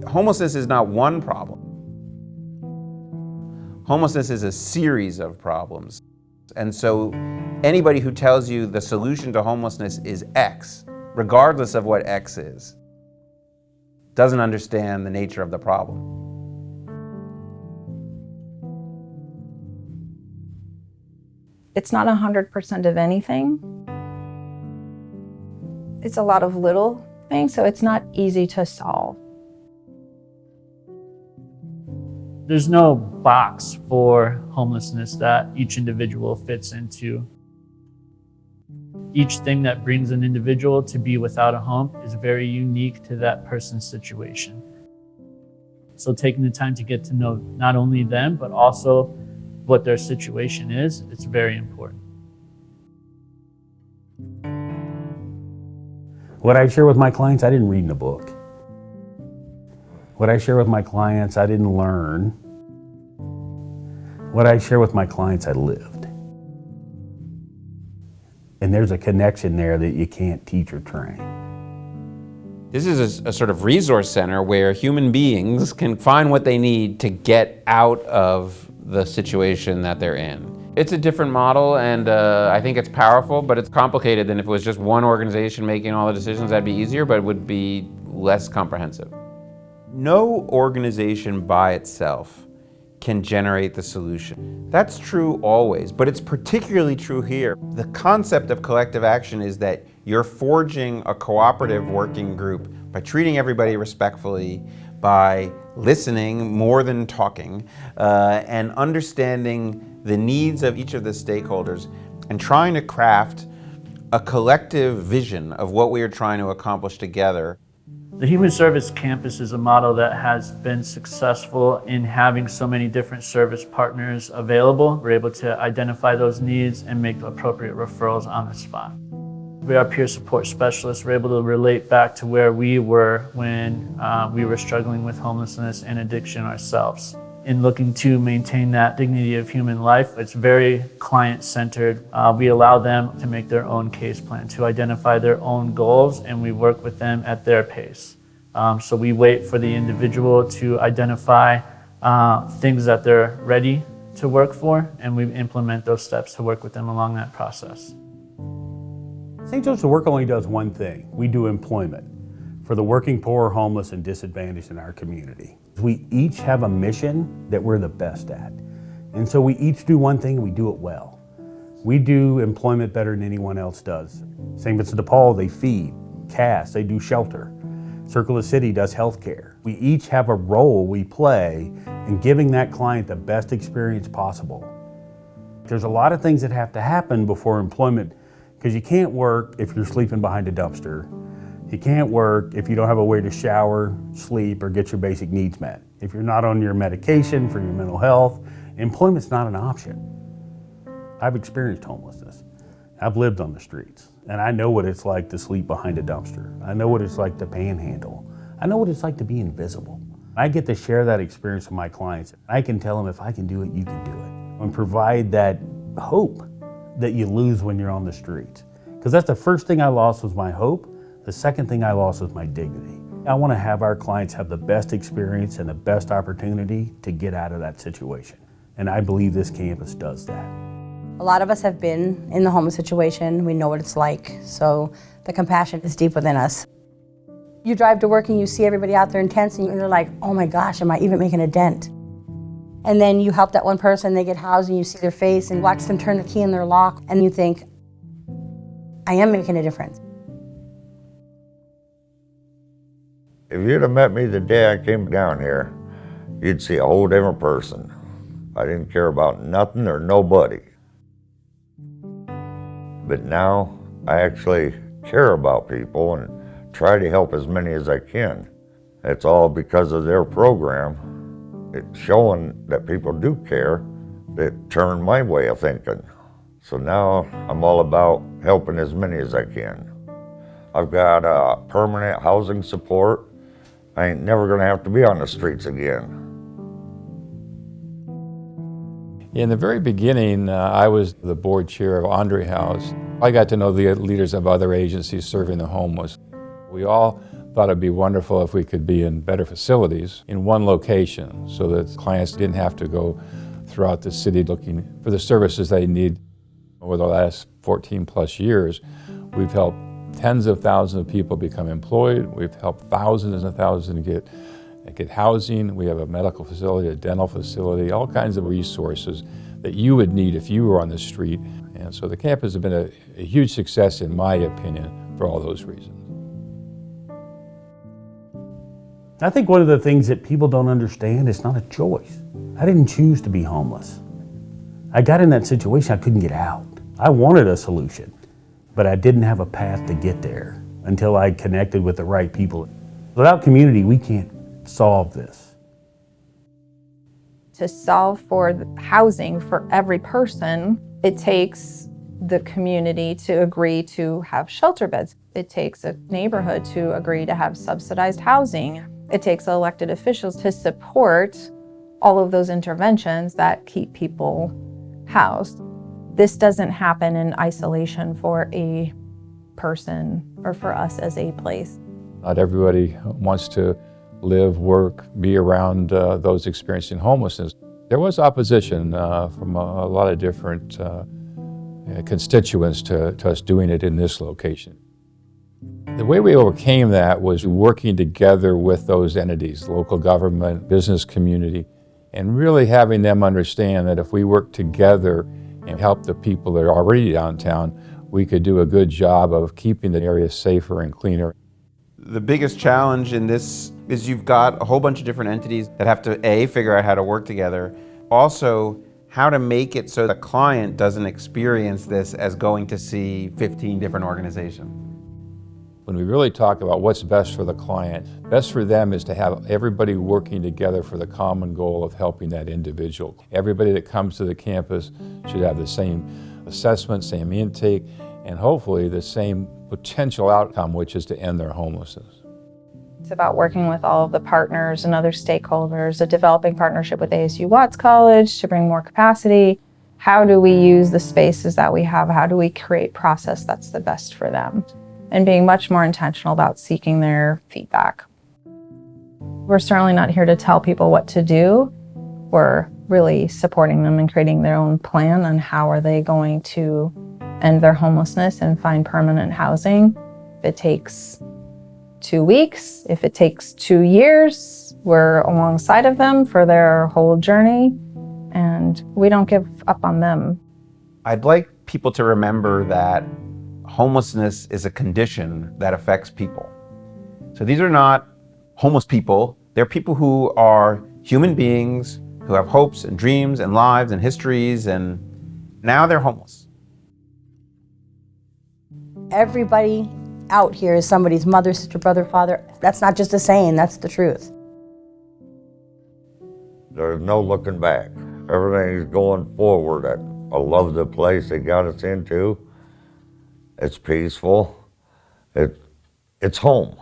Homelessness is not one problem. Homelessness is a series of problems. And so anybody who tells you the solution to homelessness is X, regardless of what X is, doesn't understand the nature of the problem. It's not 100% of anything. It's a lot of little things, so it's not easy to solve. There's no box for homelessness that each individual fits into. Each thing that brings an individual to be without a home is very unique to that person's situation. So taking the time to get to know not only them, but also what their situation is, it's very important. What I share with my clients, I didn't read in a book. What I share with my clients, I didn't learn. What I share with my clients, I lived. And there's a connection there that you can't teach or train. This is a sort of resource center where human beings can find what they need to get out of the situation that they're in. It's a different model, and I think it's powerful, but it's complicated than if it was just one organization making all the decisions. That'd be easier, but it would be less comprehensive. No organization by itself can generate the solution. That's true always, but it's particularly true here. The concept of collective action is that you're forging a cooperative working group by treating everybody respectfully, by listening more than talking, and understanding the needs of each of the stakeholders, and trying to craft a collective vision of what we are trying to accomplish together. The Human Service Campus is a model that has been successful in having so many different service partners available. We're able to identify those needs and make appropriate referrals on the spot. We are peer support specialists. We're able to relate back to where we were when we were struggling with homelessness and addiction ourselves. In looking to maintain that dignity of human life, it's very client-centered. We allow them to make their own case plan, to identify their own goals, and we work with them at their pace. So we wait for the individual to identify things that they're ready to work for, and we implement those steps to work with them along that process. St. Joseph's Work only does one thing. We do employment for the working poor, homeless, and disadvantaged in our community. We each have a mission that we're the best at. And so we each do one thing and we do it well. We do employment better than anyone else does. St. Vincent de Paul, they feed. Cass, they do shelter. Circle of the City does healthcare. We each have a role we play in giving that client the best experience possible. There's a lot of things that have to happen before employment, because you can't work if you're sleeping behind a dumpster. You can't work if you don't have a way to shower, sleep, or get your basic needs met. If you're not on your medication for your mental health, employment's not an option. I've experienced homelessness. I've lived on the streets, and I know what it's like to sleep behind a dumpster. I know what it's like to panhandle. I know what it's like to be invisible. I get to share that experience with my clients. I can tell them, if I can do it, you can do it. And provide that hope that you lose when you're on the streets. Because that's the first thing I lost, was my hope. The second thing I lost was my dignity. I want to have our clients have the best experience and the best opportunity to get out of that situation. And I believe this campus does that. A lot of us have been in the homeless situation. We know what it's like. So the compassion is deep within us. You drive to work and you see everybody out there intense, and you're like, oh my gosh, am I even making a dent? And then you help that one person, they get housed, and you see their face and watch them turn the key in their lock, and you think, I am making a difference. If you'd have met me the day I came down here, you'd see a whole different person. I didn't care about nothing or nobody. But now I actually care about people and try to help as many as I can. It's all because of their program. It's showing that people do care, that turned my way of thinking. So now I'm all about helping as many as I can. I've got permanent housing support. I ain't never gonna have to be on the streets again. In the very beginning, I was the board chair of Andre House. I got to know the leaders of other agencies serving the homeless. We all thought it'd be wonderful if we could be in better facilities in one location so that clients didn't have to go throughout the city looking for the services they need. Over the last 14 plus years, we've helped tens of thousands of people become employed. We've helped thousands and thousands get housing. We have a medical facility, a dental facility, all kinds of resources that you would need if you were on the street. And so the campus has been a huge success, in my opinion, for all those reasons. I think one of the things that people don't understand, it's not a choice. I didn't choose to be homeless. I got in that situation, I couldn't get out. I wanted a solution, but I didn't have a path to get there until I connected with the right people. Without community, we can't solve this. To solve for housing for every person, it takes the community to agree to have shelter beds. It takes a neighborhood to agree to have subsidized housing. It takes elected officials to support all of those interventions that keep people housed. This doesn't happen in isolation for a person or for us as a place. Not everybody wants to live, work, be around those experiencing homelessness. There was opposition from a lot of different constituents to us doing it in this location. The way we overcame that was working together with those entities, local government, business community, and really having them understand that if we work together and help the people that are already downtown, we could do a good job of keeping the area safer and cleaner. The biggest challenge in this is you've got a whole bunch of different entities that have to, A, figure out how to work together, also how to make it so the client doesn't experience this as going to see 15 different organizations. When we really talk about what's best for the client, best for them is to have everybody working together for the common goal of helping that individual. Everybody that comes to the campus should have the same assessment, same intake, and hopefully the same potential outcome, which is to end their homelessness. It's about working with all of the partners and other stakeholders, a developing partnership with ASU Watts College to bring more capacity. How do we use the spaces that we have? How do we create process that's the best for them? And being much more intentional about seeking their feedback. We're certainly not here to tell people what to do. We're really supporting them and creating their own plan on how are they going to end their homelessness and find permanent housing. If it takes 2 weeks, if it takes 2 years, we're alongside of them for their whole journey, and we don't give up on them. I'd like people to remember that homelessness is a condition that affects people. So these are not homeless people. They're people who are human beings, who have hopes and dreams and lives and histories, and now they're homeless. Everybody out here is somebody's mother, sister, brother, father. That's not just a saying, that's the truth. There's no looking back. Everything's going forward. I love the place they got us into. It's peaceful. It's home.